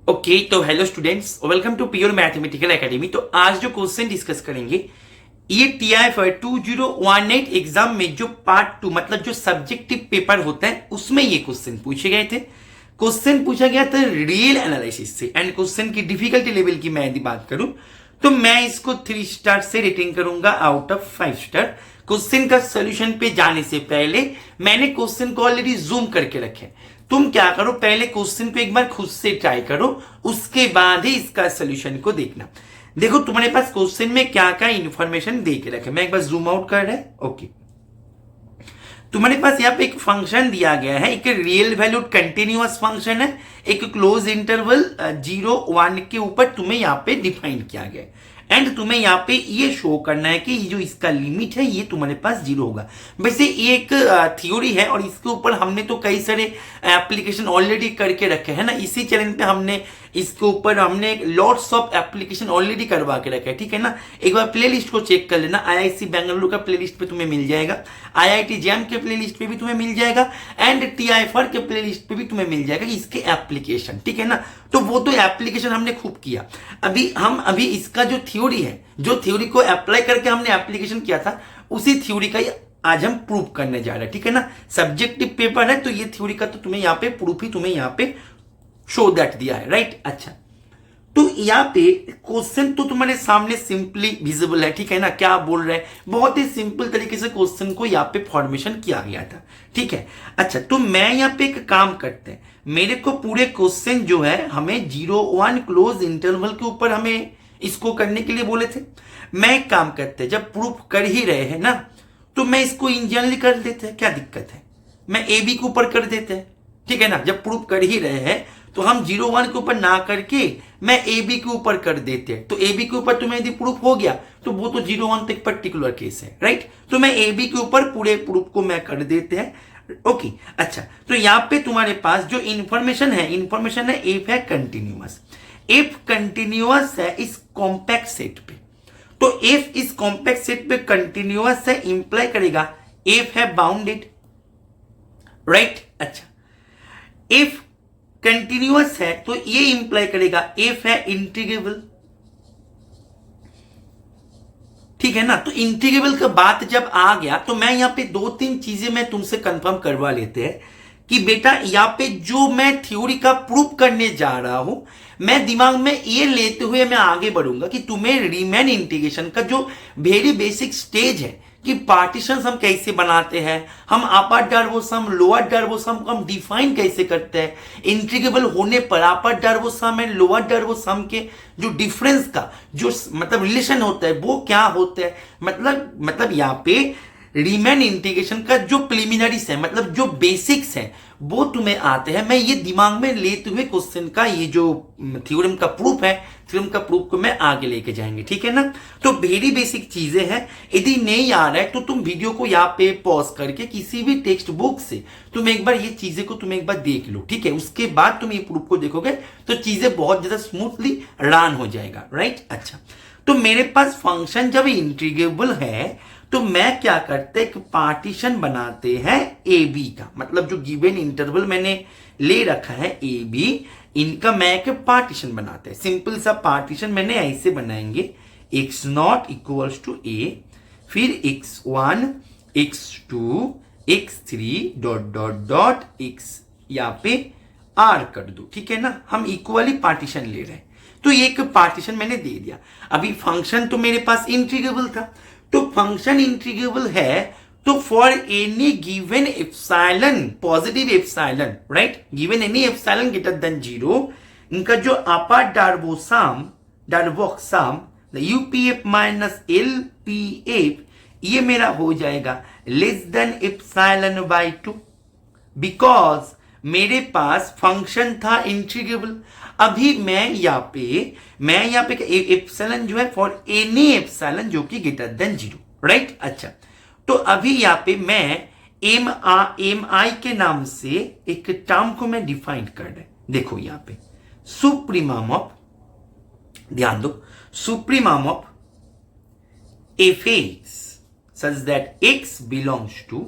Okay तो hello students, welcome to pure mathematical academy. तो आज जो क्वेश्चन डिस्कस करेंगे ये TIFR 2018 एग्जाम में जो पार्ट 2 मतलब जो सब्जेक्टिव पेपर होता है उसमें ये क्वेश्चन पूछे गए थे। क्वेश्चन पूछा गया था रियल एनालिसिस से एंड क्वेश्चन की डिफिकल्टी लेवल की मैं यदि बात करूं तो मैं इसको 3 स्टार से रेटिंग करूंगा आउट ऑफ 5 स्टार। क्वेश्चन का सोल्यूशन पे जाने से पहले मैंने क्वेश्चन को ऑलरेडी जूम करके रखे। तुम क्या करो, पहले क्वेश्चन को एक बार खुद से ट्राई करो, उसके बाद ही इसका सोल्यूशन को देखना। देखो तुम्हारे पास क्वेश्चन में क्या क्या इंफॉर्मेशन दे के रखे। मैं एक बार जूम आउट कर रहा है। ओके, तुम्हारे पास यहाँ पे एक फंक्शन दिया गया है, एक रियल वैल्यूड कंटिन्यूअस फंक्शन है, एक क्लोज इंटरवल 0 1 के ऊपर तुम्हें यहाँ पे डिफाइन किया गया है एंड तुम्हें यहाँ पे ये शो करना है कि ये जो इसका लिमिट है ये तुम्हारे पास 0 होगा। वैसे ये एक थ्योरी है और इसके ऊपर हमने तो कई सारे एप्लीकेशन ऑलरेडी करके रखे हैं ना। इसी चैनल पे हमने इसके ऊपर लॉट्स ऑफ एप्लीकेशन ऑलरेडी करवा के रखे हैं, ठीक है ना। एक बार प्लेलिस्ट को चेक कर लेना। IIC बेंगलुरु का प्लेलिस्ट पे तुम्हें मिल जाएगा, IIT जैम के प्लेलिस्ट पे भी तुम्हें मिल जाएगा एंड TIFR के प्लेलिस्ट पे भी तुम्हें मिल जाएगा इसके एप्लीकेशन, ठीक है ना। तो वो तो एप्लीकेशन हमने खूब किया। अभी इसका जो थ्योरी है, जो थ्योरी को अप्लाई करके हमने एप्लीकेशन किया था, उसी थ्योरी का आज हम प्रूव करने जा रहे हैं, ठीक है ना। सब्जेक्टिव पेपर है तो ये थ्योरी का तो तुम्हें यहाँ पे प्रूफ ही तुम्हें यहाँ पे शो दैट दिया है, राइट। अच्छा, तो यहाँ पे क्वेश्चन तो तुम्हारे सामने सिंपली विजिबल है, ठीक है ना। क्या बोल रहे हैं, बहुत ही सिंपल तरीके से क्वेश्चन को यहाँ पे फॉर्मेशन किया गया था, ठीक है। अच्छा, तो मैं यहाँ पे एक काम करते हैं, मेरे को पूरे क्वेश्चन जो है हमें 0 1 क्लोज इंटरवल के ऊपर हमें इसको करने के लिए बोले थे। मैं एक काम करते हैं, जब प्रूफ कर ही रहे हैं ना तो मैं इसको इन जनरली कर देते हैं, क्या दिक्कत है। मैं AB के ऊपर कर देते हैं, ठीक है ना। जब प्रूफ कर ही रहे हैं तो हम 0 1 के ऊपर ना करके मैं AB के ऊपर कर देते हैं। तो AB के ऊपर तुम्हें यदि प्रूफ हो गया तो वो तो 0 1 तक पर्टिकुलर केस है, राइट। तो मैं AB के ऊपर पूरे प्रूफ को मैं कर देते हैं। ओके, अच्छा, तो यहाँ पे तुम्हारे पास जो इंफॉर्मेशन है F है कंटिन्यूअस। F कंटिन्यूअस है इस कॉम्पैक्ट सेट पे। तो F इस कॉम्पैक्ट सेट पे कंटिन्यूअस है, इंप्लाई करेगा F है बाउंडेड, राइट। अच्छा, F कंटिन्यूअस है तो ये इंप्लाई करेगा F है इंटीग्रेबल, ठीक है ना। तो इंटीग्रेबल का बात जब आ गया तो मैं यहां पे 2-3 चीजें मैं तुमसे कंफर्म करवा लेते हैं कि बेटा यहाँ पे जो मैं थ्योरी का प्रूफ करने जा रहा हूं, मैं दिमाग में ये लेते हुए मैं आगे बढ़ूंगा कि तुम्हें रीमैन इंटीग्रेशन का जो वेरी बेसिक स्टेज है कि पार्टीशंस हम कैसे बनाते हैं, हम अपर डर्बो सम लोअर डर्बो सम को हम डिफाइन कैसे करते हैं, इंटीग्रेबल होने पर अपर डर्बो सम एंड लोअर डर्बो सम के जो डिफरेंस का जो मतलब रिलेशन होता है वो क्या होता है। मतलब यहाँ पे रीमैन इंटीग्रेशन का जो प्रिलिमिनरीज है, मतलब जो बेसिक्स है वो तुम्हें आते हैं। मैं ये दिमाग में लेते हुए क्वेश्चन का ये जो थ्योरम का प्रूफ है, थ्योरम का प्रूफ को मैं आगे लेके जाएंगे, ठीक है ना। तो वेरी बेसिक चीजें हैं। यदि नहीं आ रहा है तो तुम वीडियो को यहाँ पे पॉज करके किसी भी टेक्स्ट बुक से तुम एक बार ये चीजें को तुम एक बार देख लो, ठीक है। उसके बाद तुम ये प्रूफ को देखोगे तो चीजें बहुत ज्यादा स्मूथली रन हो जाएगा, राइट। अच्छा, तो मेरे पास फंक्शन जब इंटीग्रेबल है तो मैं क्या करते एक पार्टीशन बनाते हैं AB का, मतलब जो गिवन इंटरवल मैंने ले रखा है AB, इनका मैं एक पार्टीशन बनाते हैं। सिंपल सा पार्टीशन मैंने ऐसे बनाएंगे, x0 इक्वल्स टू A, फिर x1 x2 x3 dot dot dot x यहाँ पे R कर दो, ठीक है ना। हम इक्वली पार्टीशन ले रहे हैं तो एक पार्टीशन मैंने दे दिया। अभी फंक्शन तो मेरे पास इंटीग्रेबल था, तो फंक्शन इंटीग्रेबल है तो for any given epsilon positive epsilon, right, given any epsilon greater than 0, इनका जो अपर डार्बोसम द UPF माइनस LPF ये मेरा हो जाएगा less than epsilon by 2, because मेरे पास फंक्शन था इंटीग्रेबल। अभी मैं यहाँ पे एप्सिलॉन जो है फॉर एनी एप्सिलॉन जो कि ग्रेटर देन 0, राइट। अच्छा, तो अभी यहाँ पे मैं MI के नाम से एक टर्म को मैं डिफाइन कर रहा हूं। देखो यहाँ पे सुप्रीमम ऑफ, ध्यान दो, supremum of fx such that x belongs to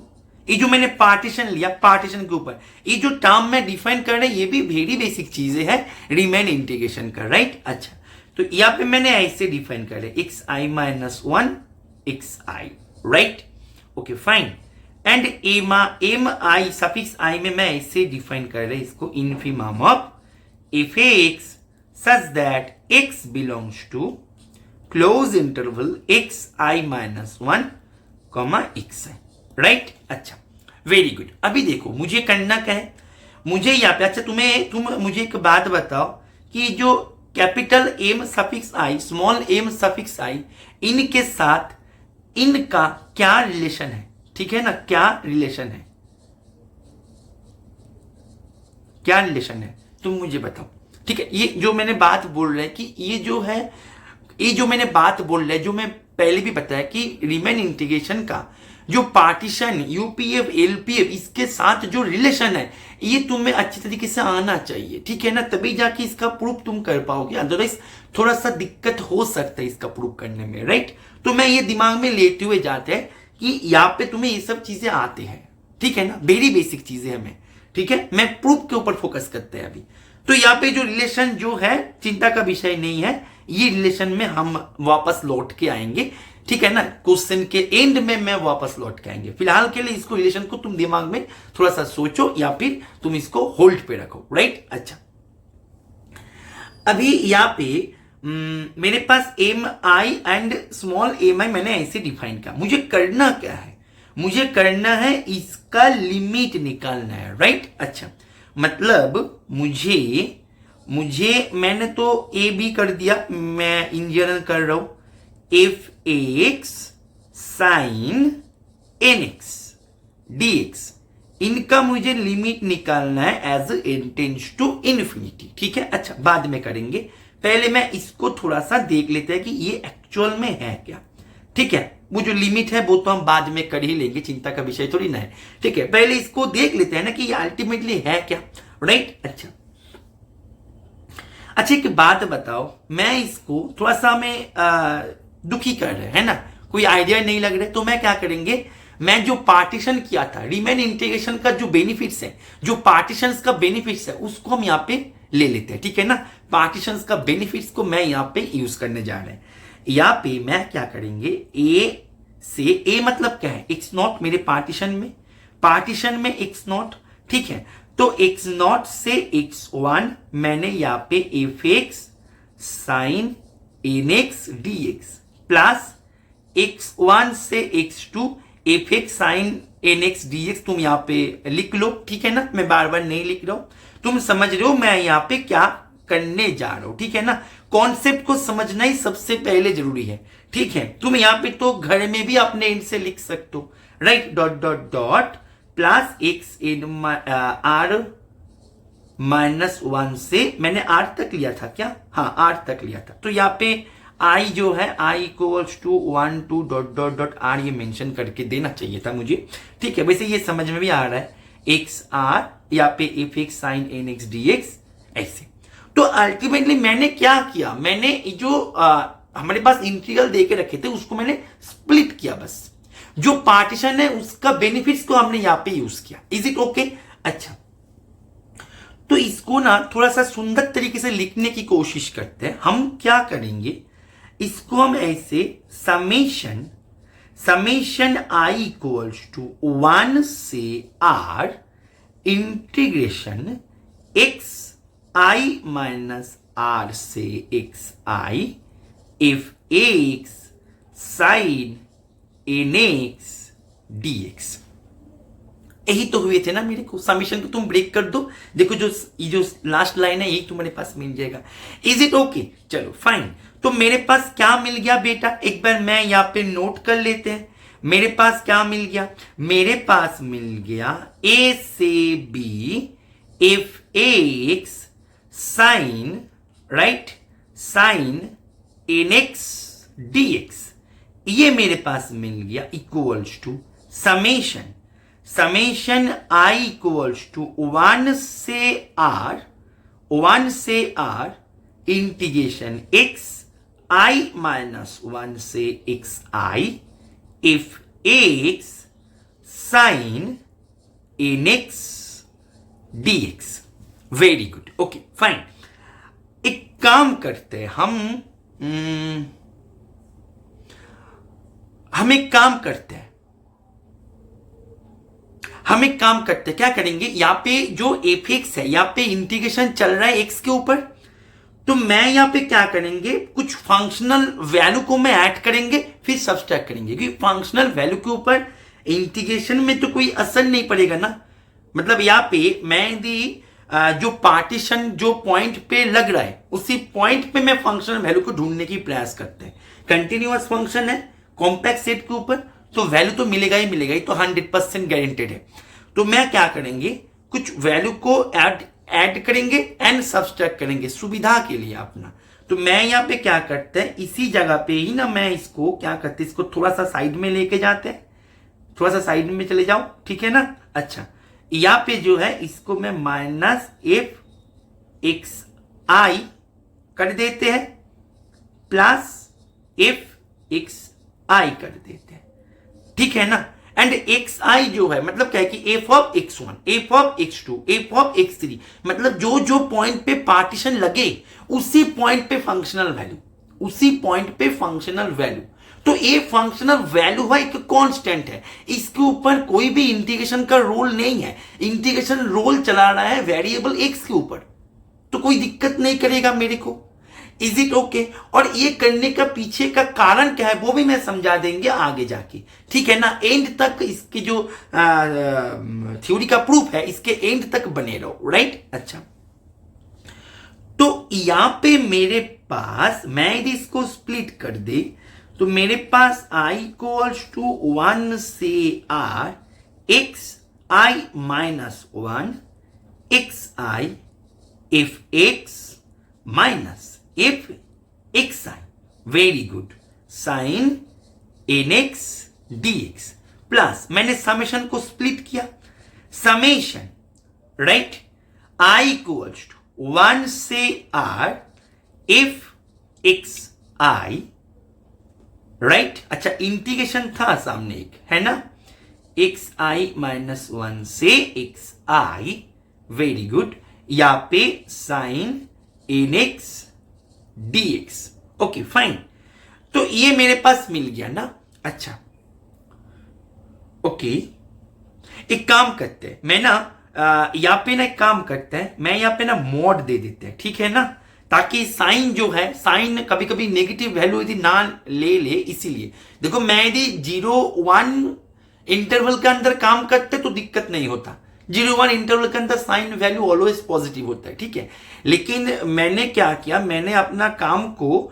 ये जो मैंने पार्टीशन लिया, पार्टीशन के ऊपर ये जो टर्म में डिफाइन कर रहे हैं, ये भी वेरी बेसिक चीजें हैं रीमेन इंटीग्रेशन का, राइट। अच्छा, तो यहाँ पे मैंने ऐसे डिफाइन कर रहे x I minus one x I, right, okay fine. And m i suffix i में मैं ऐसे डिफाइन कर रहे इसको infimum of F x such that x belongs to close interval x I minus one comma x I, right. अच्छा, very good. अभी देखो मुझे करना क्या है, मुझे यहाँ पे, अच्छा तुम मुझे एक बात बताओ कि जो कैपिटल एम सफिक्स आई, स्मॉल एम सफिक्स आई, इनके साथ इनका क्या रिलेशन है, ठीक है ना, क्या रिलेशन है, क्या रिलेशन है, तुम मुझे बताओ, ठीक है। ये जो मैंने बात बोल रहा है कि ये जो मैंने बात बोल रहा है, जो मैं पहले भी बताया कि रीमेन इंटीग्रेशन का जो पार्टीशन यूपीएफ एलपीएफ इसके साथ जो रिलेशन है, ये तुम्हें अच्छी तरीके से आना चाहिए, ठीक है ना, तभी जाके इसका प्रूफ तुम कर पाओगे, अदरवाइज थोड़ा सा दिक्कत हो सकता है इसका प्रूफ करने में, राइट। तो मैं ये दिमाग में लेते हुए जाते हैं कि यहाँ पे तुम्हें ये सब चीजें आते हैं, ठीक है ना, वेरी बेसिक चीजें हमें, ठीक है। मैं प्रूफ के ऊपर फोकस करते हैं अभी। तो यहाँ पे जो रिलेशन जो है चिंता का विषय नहीं है, ये रिलेशन में हम वापस लौट के आएंगे, ठीक है ना, क्वेश्चन के एंड में मैं वापस लौट के आएंगे। फिलहाल के लिए इसको रिलेशन को तुम दिमाग में थोड़ा सा सोचो या फिर तुम इसको होल्ड पे रखो, राइट। अच्छा, अभी यहाँ पे मेरे पास m I and small M i मैंने ऐसे डिफाइन किया। मुझे करना क्या है, मुझे करना है इसका लिमिट निकालना है, राइट। अच्छा, मतलब मुझे मैंने तो ए बी कर दिया, मैं इन जनरल कर रहा हूं F x sine N x D X, इनका मुझे लिमिट निकालना है as N tends to infinity, ठीक है। अच्छा, बाद में करेंगे, पहले मैं इसको थोड़ा सा देख लेते हैं कि ये एक्चुअल में है क्या, ठीक है। वो जो लिमिट है वो तो हम बाद में कर ही लेंगे, चिंता का विषय थोड़ी ना है, ठीक है। पहले इसको देख लेते हैं ना कि ये अल्टीमेटली है क्या, राइट। अच्छा, एक बात बताओ, मैं इसको थोड़ा सा मैं दुखी कर रहे है ना, कोई आइडिया नहीं लग रहा, तो मैं क्या करेंगे, मैं जो पार्टीशन किया था रीमेन इंटीग्रेशन का जो बेनिफिट्स है, जो पार्टीशंस का बेनिफिट्स है, उसको हम यहाँ पे ले लेते हैं, ठीक है ना। पार्टीशंस का बेनिफिट्स को मैं यहाँ पे यूज करने जा रहे हैं। यहाँ पे मैं क्या करेंगे, ए से, ए मतलब क्या है, एक्स नॉट, मेरे पार्टीशन में एक्स नॉट, ठीक है। तो एक्स नॉट से एक्स वन मैंने यहाँ पे F x sine N x D x plus x one से x two f x sine N x D x, तुम यहाँ पे लिख लो, ठीक है ना, मैं बार बार नहीं लिख रहा हूं, तुम समझ रहे हो मैं यहाँ पे क्या करने जा रहा हूं, ठीक है ना। कॉन्सेप्ट को समझना ही सबसे पहले जरूरी है, ठीक है। तुम यहाँ पे तो घर में भी अपने एंड से लिख सकते हो, right, dot dot dot plus x in are minus one से, मैंने आर तक लिया था क्या, हाँ आर तक लिया था, तो यहाँ पे आई जो है i equals to 1 2 dot dot dot r, ये मेंशन करके देना चाहिए था मुझे, ठीक है। वैसे ये समझ में भी आ रहा है, एक्स आर यहाँ पे F x sine N x D x ऐसे। तो अल्टीमेटली मैंने क्या किया, मैंने जो हमारे पास इंटीग्रल दे के रखे थे उसको मैंने स्प्लिट किया, बस जो पार्टीशन है उसका बेनिफिट्स को हमने यहाँ पे यूज किया। Is it okay? अच्छा, तो इसको ना थोड़ा सा सुंदर तरीके से लिखने की कोशिश करते हैं। हम क्या करेंगे, इसको हम ऐसे समेशन आई इक्वल्स टू 1 से are integration x I minus r से x I F x sine N x D x. यही तो हुए थे ना मेरे को, समीशन को तुम ब्रेक कर दो, देखो जो लास्ट लाइन है यही तुम्हारे पास मिल जाएगा। Is it okay? चलो फाइन। तो मेरे पास क्या मिल गया बेटा, एक बार मैं यहाँ पे नोट कर लेते हैं। मेरे पास क्या मिल गया, मेरे पास मिल गया ए से B F x sine, right, sine N x D X, ये मेरे पास मिल गया equals to summation I equals to 1 से are integration x I minus 1 से x I F x sine in X dx। Very good, okay fine. एक काम करते हैं हम एक काम करते हैं क्या करेंगे, यहां पे जो fx है, यहां पे इंटीग्रेशन चल रहा है x के ऊपर, तो मैं यहां पे क्या करेंगे, कुछ फंक्शनल वैल्यू को मैं ऐड करेंगे, फिर सब्सट्रैक्ट करेंगे, क्योंकि फंक्शनल वैल्यू के ऊपर इंटीग्रेशन में तो कोई असर नहीं पड़ेगा ना। मतलब यहां पे मैं यदि जो पार्टीशन जो पॉइंट पे लग रहा है, उसी पॉइंट पे मैं फंक्शनल वैल्यू को ढूंढने की प्रयास करते हैं। कंटिन्यूअस फंक्शन है कॉम्पैक्ट सेट के ऊपर, तो वैल्यू तो मिलेगा ही मिलेगा, ही तो 100% गारंटेड है। तो मैं क्या करेंगे, कुछ वैल्यू को ऐड करेंगे एंड सब्सट्रैक्ट करेंगे सुविधा के लिए अपना। तो मैं यहां पे क्या करते हैं, इसी जगह पे ही ना मैं इसको क्या करते हैं, इसको थोड़ा सा साइड में लेके जाते हैं, थोड़ा सा साइड में चले जाओ, ठीक है ना। अच्छा, यहां पे जो है इसको मैं माइनस एफ एक्स आई कर देते हैं, प्लस एफ एक्स आई कर देते हैं, ठीक है ना। एंड एक्स आई जो है मतलब क्या है कि F of X one, F of X two, F of X three, मतलब जो जो पॉइंट पे पार्टीशन लगे उसी पॉइंट पे फंक्शनल वैल्यू, उसी पॉइंट पे फंक्शनल वैल्यू। तो ये फंक्शनल वैल्यू है एक कांस्टेंट है, इसके ऊपर कोई भी इंटीग्रेशन का रोल नहीं है। इंटीग्रेशन रोल चला रहा है वेरिएबल एक्स के ऊपर, तो कोई दिक्कत नहीं करेगा मेरे को। Is it okay? और ये करने का पीछे का कारण क्या है वो भी मैं समझा देंगे आगे जाके, ठीक है ना। एंड तक इसके जो थ्योरी का प्रूफ है इसके एंड तक बने रहो, राइट। अच्छा, तो यहां पे मेरे पास मैं यदि इसको स्प्लिट कर दे तो मेरे पास i इक्वल्स टू 1 से r X I minus 1 X I F X minus F X I, very good, sine N x D x, plus मैंने समेशन को स्प्लिट किया, summation right i equals to 1 से r F X आई, right. अच्छा, integration था सामने एक, है ना, एक्स आई माइनस 1 से एक्स आई, वेरी गुड। यहां पे sine N x D X, okay fine. तो ये मेरे पास मिल गया ना। अच्छा, ओके, एक काम करते हैं, मैं ना यहां पे ना एक काम करते हैं, मैं यहां पे ना मॉड दे देते हैं, ठीक है ना, ताकि साइन जो है, साइन कभी कभी नेगेटिव वैल्यू यदि ना ले इसीलिए। देखो मैं यदि 0-1 इंटरवल के अंदर काम करते तो दिक्कत नहीं होता, 0-1 इंटरवल के अंदर साइन वैल्यू ऑलवेज पॉजिटिव होता है, ठीक है। लेकिन मैंने क्या किया, मैंने अपना काम को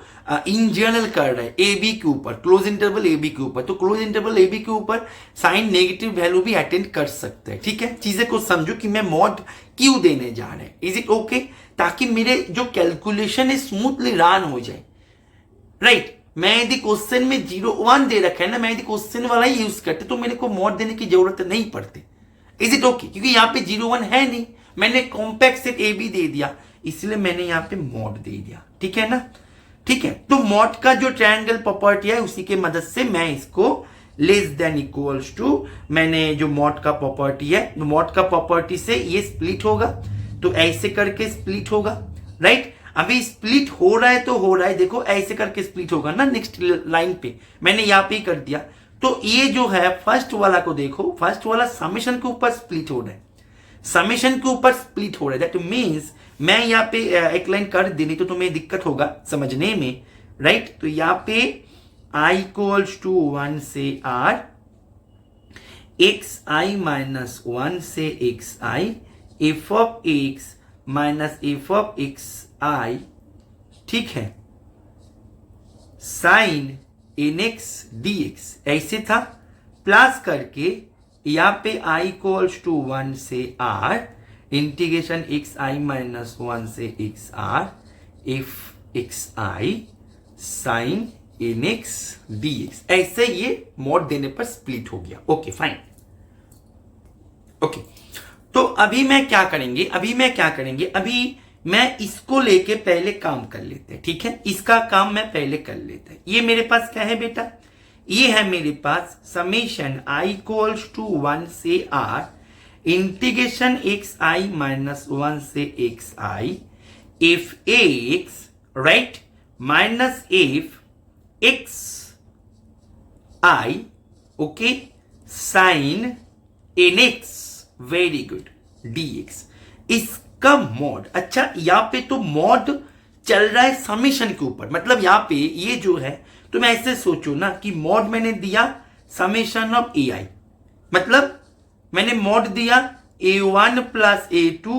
इन जनरल कर रहा है ए बी के ऊपर, क्लोज इंटरवल ए बी के ऊपर, तो क्लोज इंटरवल ए बी के ऊपर साइन नेगेटिव वैल्यू भी अटेंड कर सकते हैं, ठीक है। चीजें को समझो कि मैं मॉड क्यों देने जा रहे हैं, इज इट ओके, ताकि मेरे जो कैलकुलेशन है स्मूथली रन हो जाए, राइट। मैं यदि क्वेश्चन में 0-1 दे रखा है ना, मैं यदि क्वेश्चन वाला ही यूज करते तो मेरे को मॉड देने की जरूरत नहीं पड़ती, इज इट ओके, क्योंकि यहाँ पे 0-1 है नहीं, मैंने कॉम्पैक्ट सेट ए बी दे दिया, इसलिए मैंने यहाँ पे मॉड दे दिया, ठीक है ना, ठीक है। तो मॉड का जो ट्रायंगल प्रॉपर्टी है उसी के मदद से मैं इसको लेस देन इक्वल्स टू, मैंने जो मॉड का प्रॉपर्टी है, मॉड का प्रॉपर्टी से ये स्प्लिट होगा, तो ऐसे करके स्प्लिट होगा, राइट। अभी स्प्लिट हो रहा है तो हो रहा है, देखो ऐसे करके स्प्लिट होगा ना नेक्स्ट लाइन पे, मैंने यहां पे ही कर दिया। तो ये जो है फर्स्ट वाला को देखो, फर्स्ट वाला समेशन के ऊपर स्प्लिट हो रहा है, समेशन के ऊपर स्प्लिट हो रहा है, दैट मींस मैं यहाँ पे एक लाइन कर देनी तो तुम्हें दिक्कत होगा समझने में, राइट। तो यहाँ पे i इक्वल्स टू 1 से r एक्स आई माइनस 1 से x I f of x minus f of x i, ठीक है, साइन इन एक्स डी एक्स ऐसे था, प्लस करके यहां पे i इक्वल्स टू 1 से r इंटीग्रेशन एक्स आई माइनस 1 से एक्स आर एफ एक्स आई साइन इन एक्स डी एक्स, ऐसे ये मॉड देने पर स्प्लिट हो गया, ओके फाइन। ओके, तो अभी मैं क्या करेंगे, अभी मैं इसको लेके पहले काम कर लेते हैं, ठीक है, इसका काम मैं पहले कर लेते हैं। ये मेरे पास क्या है बेटा, ये है मेरे पास समेशन आई इक्वल्स टू 1 से are integration x I minus 1 से x I F X right minus F X I okay sine N X very good D X इसका मॉड। अच्छा यहां पे तो मॉड चल रहा है समेशन के ऊपर, मतलब यहां पे ये जो है तो मैं ऐसे सोचो ना कि मॉड मैंने दिया समेशन ऑफ ए आई, मतलब मैंने मॉड दिया A1 plus A2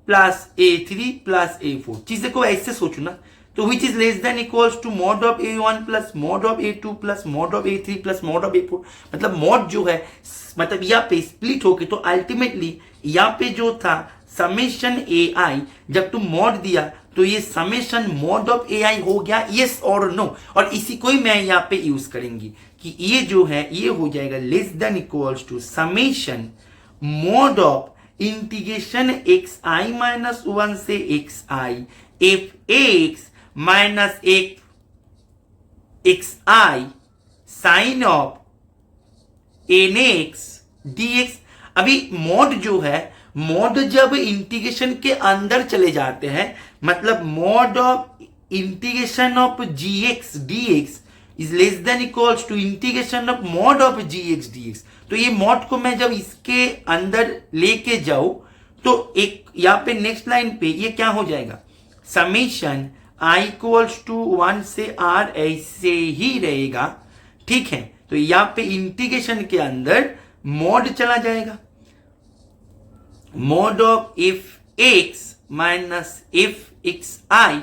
plus A3 plus A4, चीजें को ऐसे सोचो ना, तो which is less than equals to mod of A1 plus mod of A2 plus mod of A3 plus mod of A4, मतलब मॉड जो है मतलब यहाँ पे स्प्लिट होके तो अल्टीमेटली यहाँ पे जो था समेशन ए आई, जब तुम मॉड दिया तो ये समेशन मॉड ऑफ ए आई हो गया, यस और नो। और इसी को ही मैं यहाँ पे यूज करेंगी कि ये जो है ये हो जाएगा less than equals to summation mod of integration x I minus 1 से x I F X minus X I sine of N x D X. अभी मॉड जो है, मॉड जब इंटीग्रेशन के अंदर चले जाते हैं, मतलब mod of integration of G X D X is less than equals to integration of mod of G X D X. तो ये मॉड को मैं जब इसके अंदर लेके जाऊं तो एक यहां पे नेक्स्ट लाइन पे ये क्या हो जाएगा, समेशन आई इक्वल्स टू 1 से आर ऐसे ही रहेगा, ठीक है। तो यहां पे इंटीग्रेशन के अंदर मॉड चला जाएगा, mod of F X minus F X I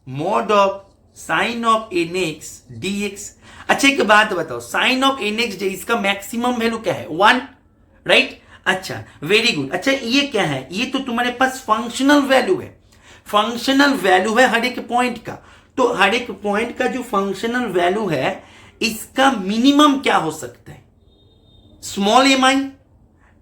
mod of sine of N x D X. अच्छा एक बात बताओ, साइन ऑफ एन एक्स इसका मैक्सिमम वैल्यू क्या है 1 राइट। अच्छा वेरी गुड। अच्छा ये क्या है, ये तो तुम्हारे पास फंक्शनल वैल्यू है, फंक्शनल वैल्यू है हर एक पॉइंट का। तो हर एक पॉइंट का जो फंक्शनल वैल्यू है इसका मिनिमम क्या हो सकता है, small M I,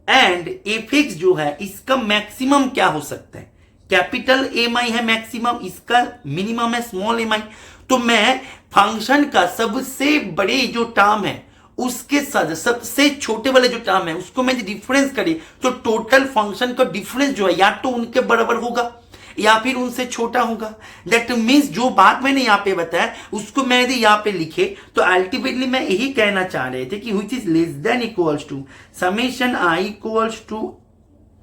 and F X जो है इसका मैक्सिमम क्या हो सकता है, कैपिटल एम आई है मैक्सिमम, इसका मिनिमम है स्मॉल एम आई। तो मैं फंक्शन का सबसे बड़े जो टर्म है उसके साथ सबसे छोटे वाले जो टर्म है उसको मैं डिफरेंस करें तो टोटल फंक्शन का डिफरेंस जो है या तो उनके बराबर होगा या फिर उनसे छोटा होगा। दैट मीन्स जो बात मैंने यहां पे बताया उसको मैं यदि यहां पे लिखे तो अल्टीमेटली मैं यही कहना चाह रहे थे कि which is less than equals to summation I equals to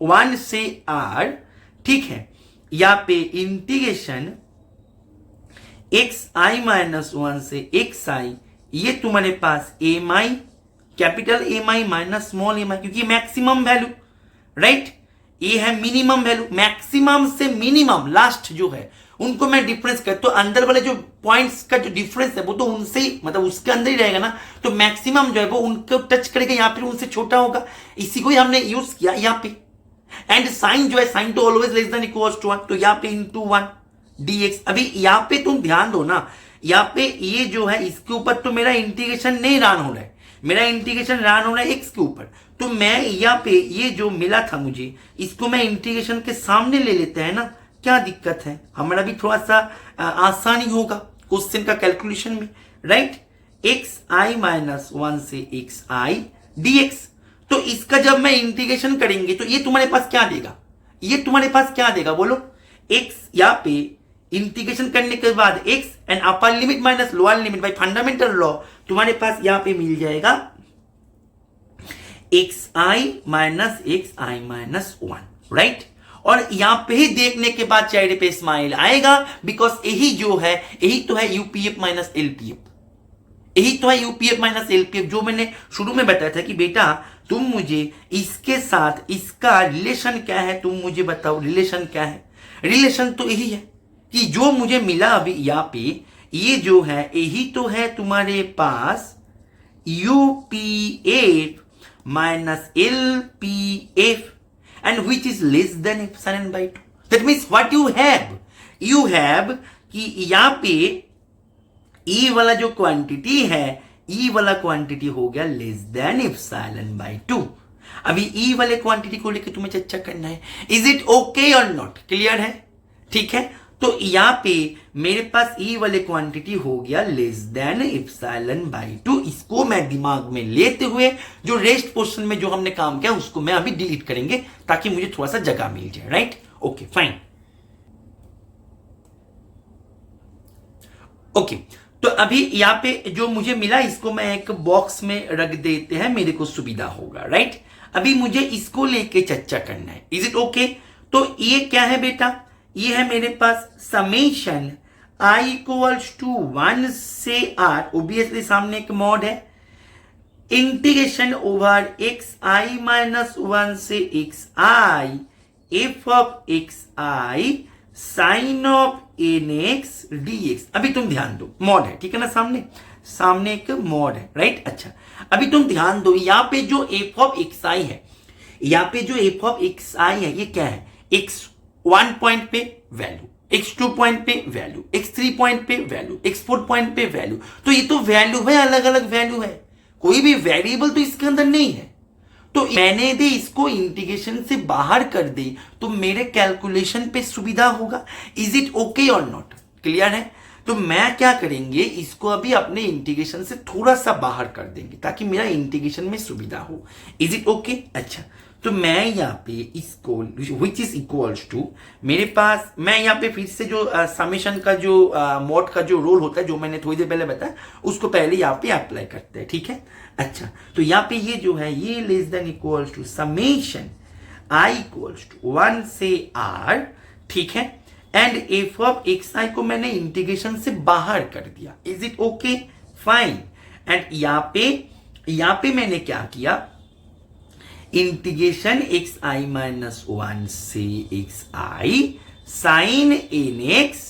1 से आर, ठीक है। यहां पे इंटीग्रेशन एक्स आई माइनस 1 से एक्स आई, ये तुम्हारे पास m i capital m i minus small M i, क्योंकि मैक्सिमम वैल्यू राइट, ये है मिनिमम वैल्यू, मैक्सिमम से मिनिमम लास्ट जो है उनको मैं डिफरेंस कर, तो अंदर वाले जो पॉइंट्स का जो डिफरेंस है वो तो उनसे ही मतलब उसके अंदर ही रहेगा ना, तो मैक्सिमम जो है वो उनको टच करेगा या फिर उनसे छोटा होगा, इसी को ही हमने यूज किया यहाँ पे। एंड साइन जो है, साइन तो always less than equals to 1, तो यहाँ पे इंटू 1 dx। अभी यहाँ पे तुम ध्यान दो ना, यहाँ पे ये जो है इसके ऊपर तो मेरा इंटीग्रेशन नहीं रन हो रहा है, मेरा इंटीग्रेशन रन हो रहा है एक्स के ऊपर। तो मैं यहाँ पे ये जो मिला था मुझे इसको मैं इंटीग्रेशन के सामने ले लेते हैं ना, क्या दिक्कत है, हमारा भी थोड़ा सा आसानी होगा क्वेश्चन का कैलकुलेशन में राइट। एक्स आई माइनस 1 से एक्स आई डी एक्स, तो इसका जब मैं इंटीग्रेशन करेंगे तो ये तुम्हारे पास क्या देगा, ये तुम्हारे पास क्या देगा बोलो, एक्स यहाँ पे इंटीग्रेशन करने के बाद x and upper limit minus lower limit by fundamental law तुम्हारे पास यहां पे मिल जाएगा एक्स आई माइनस 1 राइट। और यहां पे ही देखने के बाद चेहरे पे स्माइल आएगा, बिकॉज यही जो है यही तो है यूपीएफ माइनस एलपीएफ, यही तो है यूपीएफ माइनस एलपीएफ, जो मैंने शुरू में बताया था कि बेटा तुम मुझे इसके साथ इसका रिलेशन क्या है, तुम मुझे बताओ रिलेशन क्या है। रिलेशन तो यही है कि जो मुझे मिला अभी यहाँ पे ये जो है यही तो है तुम्हारे पास UPF minus LPF and which is less than epsilon by 2। That means what you have कि यहाँ पे ई वाला जो क्वांटिटी है, ई वाला क्वांटिटी हो गया लेस देन एप्सिलॉन बाय 2। अभी ई वाले क्वांटिटी को लेकर तुम्हें चर्चा करना है, इज इट ओके और नॉट, क्लियर है, ठीक है। तो यहाँ पे मेरे पास ये वाले क्वांटिटी हो गया लेस देन एप्सिलॉन बाई 2। इसको मैं दिमाग में लेते हुए जो रेस्ट पोर्शन में जो हमने काम किया उसको मैं अभी डिलीट करेंगे ताकि मुझे थोड़ा सा जगह मिल जाए, राइट? Okay fine. ओके तो अभी यहाँ पे जो मुझे मिला इसको मैं एक बॉक्स में रख देते हैं, मेरे को सुविधा होगा, राइट? अभी मुझे इसको लेके चर्चा करना है। Is it okay? तो ये क्या है बेटा? ये है मेरे पास समेशन i इक्वल्स टू 1 से r, ओबियसली सामने एक मॉड है, integration over x i minus 1 से x i f of x i sine of nx dx। अभी तुम ध्यान दो, मॉड है, ठीक है ना, सामने एक मॉड है, राइट? अच्छा अभी तुम ध्यान दो, यहाँ पे जो f ऑफ x i है, यहाँ पे जो f ऑफ x i है ये क्या है? x1 पॉइंट पे वैल्यू, x2 पॉइंट पे वैल्यू, x3 पॉइंट पे वैल्यू, x4 पॉइंट पे वैल्यू। तो ये तो वैल्यू है, अलग अलग वैल्यू है, कोई भी वेरिएबल तो इसके अंदर नहीं है। तो मैंने दे इसको इंटीग्रेशन से बाहर कर दे तो मेरे कैलकुलेशन पे सुविधा होगा। इज इट ओके और नॉट? क्लियर है? तो मैं क्या करेंगे, इसको अभी अपने इंटीग्रेशन से थोड़ा सा बाहर कर देंगे ताकि मेरा इंटीग्रेशन में सुविधा हो। Is it okay? अच्छा तो मैं यहाँ पे इसको विच इज इक्वल्स टू, मेरे पास मैं यहाँ पे फिर से जो समेशन का जो मॉड का जो रोल होता है जो मैंने थोड़ी देर पहले बताया उसको पहले यहाँ पे अप्लाई करते हैं, ठीक है? अच्छा तो यहाँ पे ये जो है ये less than equals to summation i equals to 1 से r, ठीक है? And F of x I को मैंने इंटीग्रेशन से बाहर कर दिया। Is it okay? Fine. And यहाँ पे मैंने क्या किया, इंटीग्रेशन एक्स आई माइनस 1 से एक्स आई sine N x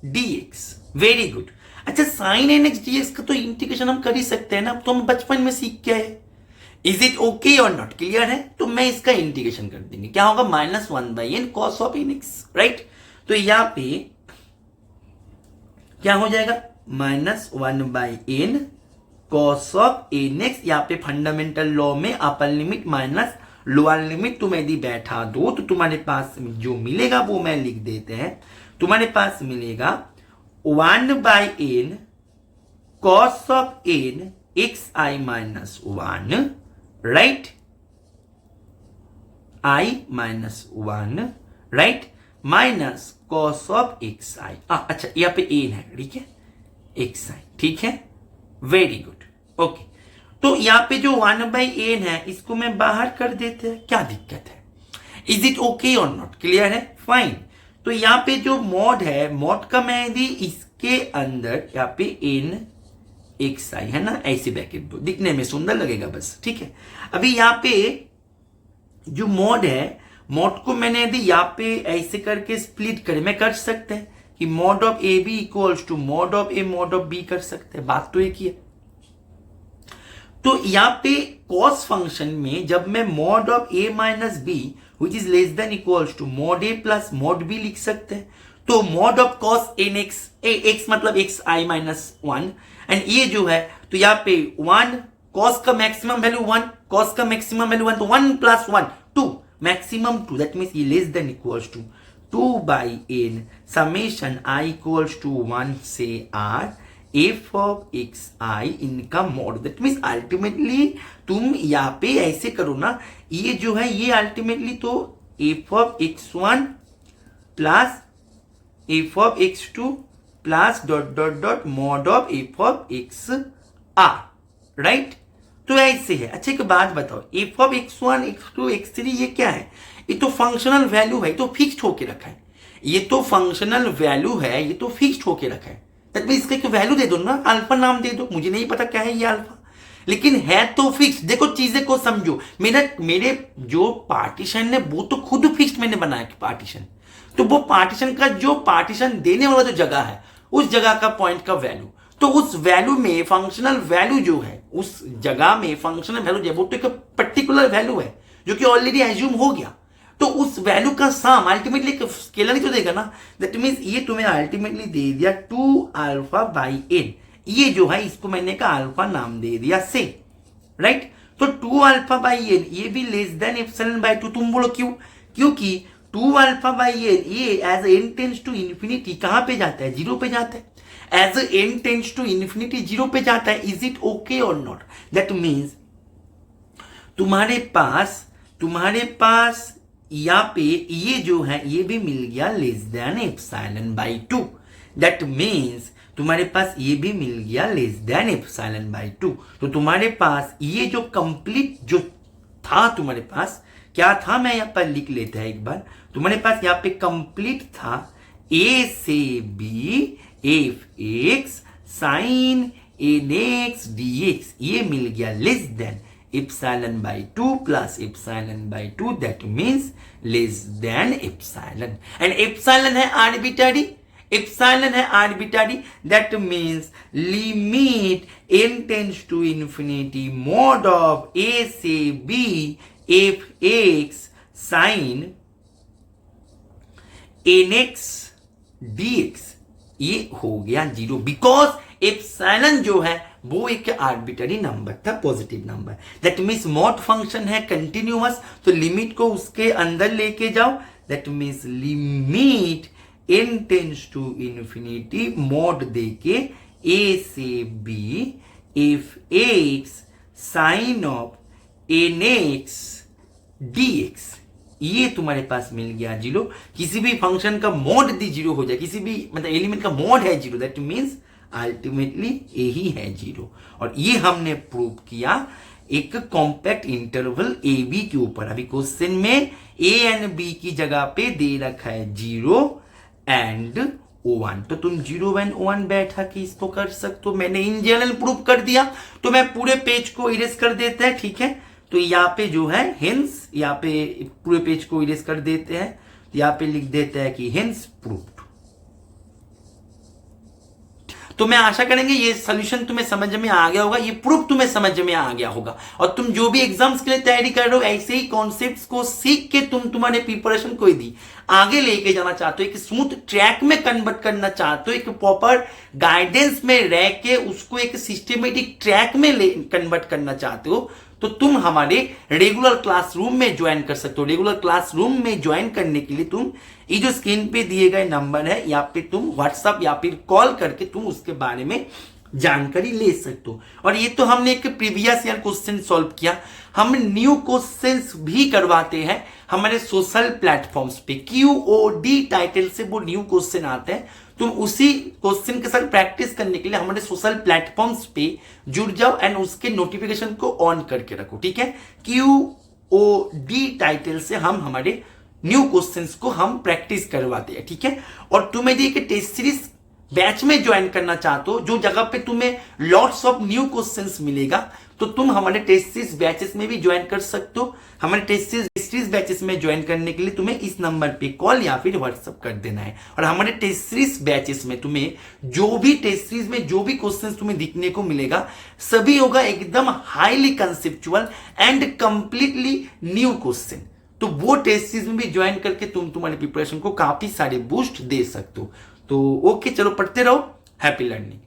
D x. Very good. अच्छा sine N x D x का तो इंटीग्रेशन हम कर ही सकते हैं ना, तो हम बचपन में सीख के आए। इज इट ओके और नॉट? क्लियर है? तो मैं इसका इंटीग्रेशन कर देंगे, क्या होगा? Minus 1 by N cos of N X, right? तो यहाँ पे क्या हो जाएगा? Minus 1 by N cos of N X. यहाँ पे फंडामेंटल लॉ में upper limit minus lower limit तुम यदि बैठा दो तो तुम्हारे पास जो मिलेगा वो मैं लिख देते हैं। तुम्हारे पास मिलेगा 1 by N cos of N x I minus 1, right? I minus 1, right? Minus cos of x i. अच्छा यहाँ पे एन है, ठीक है? एक्स आई, ठीक है? Very good. ओके तो यहाँ पे जो 1 बाई एन है इसको मैं बाहर कर देते हैं, क्या दिक्कत है? इज इट ओके और नॉट? क्लियर है? फाइन। तो यहाँ पे जो मॉड है, मॉड का मैं यदि इसके अंदर यहाँ पे एन एक्स आई है ना, ऐसे ब्रैकेट दो, दिखने में सुंदर लगेगा बस, ठीक है? अभी यहाँ पे जो मॉड है, मॉड को मैंने यदि यहाँ पे ऐसे करके स्प्लिट करे, मैं कर सकते हैं कि mod of A B equals to mod of A mod of B कर सकते हैं, बात तो एक ही है। तो यहाँ पे कॉस फंक्शन में जब मैं mod of A minus B which is less than equals to mod A plus mod B लिख सकते हैं। तो mod of cos N X, X मतलब एक्स आई माइनस 1, एंड ये जो है तो यहाँ पे 1 कॉस का मैक्सिमम वैल्यू 1, कॉस का मैक्सिमम वैल्यू 1, तो 1 प्लस 1 2, मैक्सिमम 2, दैट मीन्स ये less than equals to 2 by N summation I equals to 1 से r एफ ऑफ एक्स आई इनका मॉड। दैट मीन्स अल्टीमेटली तुम यहाँ पे ऐसे करो ना, ये जो है ये अल्टीमेटली तो F of x1 plus F of x2 plus dot dot dot mod of F of X R, right? तो ऐसे है। अच्छा एक बात बताओ, F of x1 x2 x3 ये क्या है? ये तो फंक्शनल वैल्यू है, तो फिक्स्ड होके रखा है। ये तो फंक्शनल वैल्यू है, ये तो फिक्स्ड होके रखा है। तब इसका एक वैल्यू दे दो ना, अल्फा नाम दे दो, मुझे नहीं पता क्या है ये अल्फा, लेकिन है तो फिक्स्ड। देखो चीजें को समझो, मेरे जो पार्टीशन है वो तो खुद फिक्स्ड मैंने बनाया पार्टीशन, तो वो पार्टीशन का जो पार्टीशन देने वाला जो जगह है उस जगह का पॉइंट का वैल्यू, तो उस वैल्यू में फंक्शनल वैल्यू जो है, उस जगह में फंक्शनल वैल्यू जो है वो तो एक पर्टिकुलर वैल्यू है जो कि ऑलरेडी एज्यूम हो गया। तो उस वैल्यू का सम अल्टीमेटली स्केलर ही तो देगा ना। दैट मीन्स ये तुम्हें अल्टीमेटली दे दिया 2 अल्फा बाई एन, ये जो है इसको मैंने का अल्फा नाम दे दिया से, राइट? तो 2 अल्फा बाई एन ये भी लेस देन एप्सिलॉन बाई 2। तुम बोलो क्यों? क्योंकि 2 अल्फा बाई एन, ये as N tends to infinity कहां पे जाता है? 0 पे जाता है। As N tends to infinity 0 पे जाता है। इज इट ओके और नॉट? दैट मीन्स तुम्हारे पास यहाँ पे ये जो है ये भी मिल गया less than epsilon by 2। That means तुम्हारे पास ये भी मिल गया लेस देन एप्सिलॉन बाई 2। तो तुम्हारे पास ये जो कंप्लीट जो था, तुम्हारे पास क्या था, मैं यहाँ पर लिख लेता है एक बार। तुम्हारे पास यहाँ पे कंप्लीट था ए से B F x sine N x D X, ये मिल गया less than epsilon by 2 plus epsilon by 2, that means less than epsilon. And epsilon है आर्बिट्ररी, एप्सिलॉन है arbitrary, that means limit n tends to infinity mod of a से b F x sine N x D X, ये हो गया 0 because epsilon जो है वो एक आर्बिट्ररी नंबर था, positive number. That means mod function है कंटिन्यूअस, तो लिमिट को उसके अंदर लेके जाओ। That means limit n tends to infinity mod देके a से b F x sine of N x D X, ये तुम्हारे पास मिल गया 0। किसी भी फंक्शन का मॉड यदि 0 हो जाए, किसी भी मतलब एलिमेंट का मॉड है 0, दैट मीन्स अल्टीमेटली यही है 0। और ये हमने प्रूव किया एक कॉम्पैक्ट इंटरवल ए बी के ऊपर। अभी क्वेश्चन में ए एंड बी की जगह पे दे रखा है 0 एंड 1, तो तुम 0 एंड 1 बैठा के इसको कर सकते हो। मैंने इन जनरल प्रूव कर दिया, तो मैं पूरे पेज को इरेज कर देता है, ठीक है। तो यहाँ पे जो है हेंस, यहाँ पे पूरे पेज को इरेज कर देते हैं, यहाँ पे लिख देता है कि हेंस प्रूव्ड। तो मैं आशा करेंगे ये सॉल्यूशन तुम्हें समझ में आ गया होगा, ये प्रूफ तुम्हें समझ में आ गया होगा। और तुम जो भी एग्जाम्स के लिए तैयारी कर रहे हो, ऐसे ही कॉन्सेप्ट्स को सीख के तुम तुम्हारे प्रिपरेशन को यदि आगे लेके जाना चाहते हो, एक स्मूथ ट्रैक में कन्वर्ट करना चाहते हो, एक प्रॉपर गाइडेंस में रह के उसको एक सिस्टमेटिक ट्रैक में कन्वर्ट करना चाहते हो, तो तुम हमारे रेगुलर क्लासरूम में ज्वाइन कर सकते हो। रेगुलर क्लासरूम में ज्वाइन करने के लिए तुम ये जो स्क्रीन पे दिए गए नंबर है, या पे तुम व्हाट्सएप या फिर कॉल करके तुम उसके बारे में जानकारी ले सकते हो। और ये तो हमने एक प्रीवियस ईयर क्वेश्चन सॉल्व किया, हम न्यू क्वेश्चंस भी करवाते हैं हमारे सोशल प्लेटफॉर्म्स पे। QOD टाइटल से वो न्यू क्वेश्चन आते हैं, तुम उसी क्वेश्चन के साथ प्रैक्टिस करने के लिए हमारे सोशल प्लेटफॉर्म्स पे जुड़ जाओ एंड उसके नोटिफिकेशन को ऑन करके रखो, ठीक है। QOD टाइटल से हम हमारे न्यू क्वेश्चंस को हम प्रैक्टिस करवाते हैं, ठीक है। और तुम्हें यदि एक टेस्ट सीरीज बैच में ज्वाइन करना चाहते हो, जो जगह पे तुम्हें लॉट्स ऑफ न्यू क्वेश्चंस मिलेगा, तो तुम हमारे टेस्ट सीरीज बैचेस में भी ज्वाइन कर सकते हो। हमारे टेस्ट सीरीज बैचेस में ज्वाइन करने के लिए तुम्हें इस नंबर पे कॉल या फिर व्हाट्सएप कर देना है। और हमारे टेस्ट सीरीज बैचेस में तुम्हें जो भी टेस्ट सीरीज में जो भी क्वेश्चंस तुम्हें दिखने को मिलेगा, सभी होगा एकदम highly conceptual and completely new question. तो वो टेस्ट सीरीज में भी ज्वाइन करके तुम तुम्हारे प्रिपरेशन को काफी सारे बूस्ट दे सकते हो। तो ओके, चलो पढ़ते रहो। Happy learning.